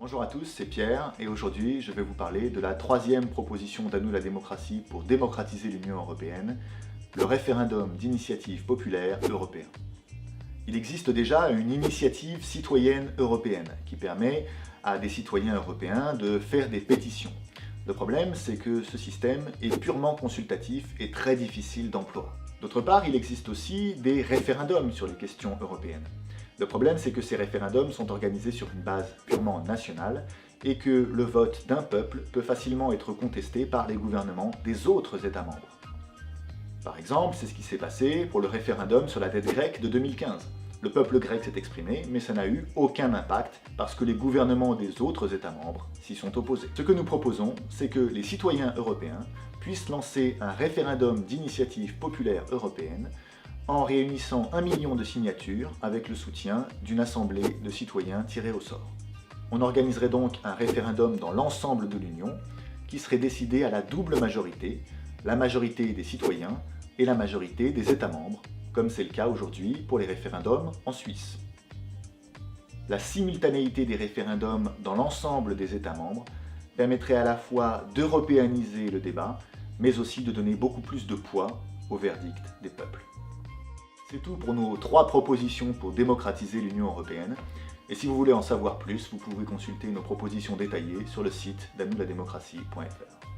Bonjour à tous, c'est Pierre et aujourd'hui je vais vous parler de la troisième proposition d'À nous la démocratie pour démocratiser l'Union européenne, le référendum d'initiative populaire européen. Il existe déjà une initiative citoyenne européenne qui permet à des citoyens européens de faire des pétitions. Le problème, c'est que ce système est purement consultatif et très difficile d'emploi. D'autre part, il existe aussi des référendums sur les questions européennes. Le problème, c'est que ces référendums sont organisés sur une base purement nationale et que le vote d'un peuple peut facilement être contesté par les gouvernements des autres États membres. Par exemple, c'est ce qui s'est passé pour le référendum sur la dette grecque de 2015. Le peuple grec s'est exprimé, mais ça n'a eu aucun impact parce que les gouvernements des autres États membres s'y sont opposés. Ce que nous proposons, c'est que les citoyens européens puissent lancer un référendum d'initiative populaire européenne en réunissant 1 million de signatures avec le soutien d'une assemblée de citoyens tirés au sort. On organiserait donc un référendum dans l'ensemble de l'Union qui serait décidé à la double majorité, la majorité des citoyens et la majorité des États membres, comme c'est le cas aujourd'hui pour les référendums en Suisse. La simultanéité des référendums dans l'ensemble des États membres permettrait à la fois d'européaniser le débat, mais aussi de donner beaucoup plus de poids au verdict des peuples. C'est tout pour nos 3 propositions pour démocratiser l'Union européenne. Et si vous voulez en savoir plus, vous pouvez consulter nos propositions détaillées sur le site danouladémocratie.fr.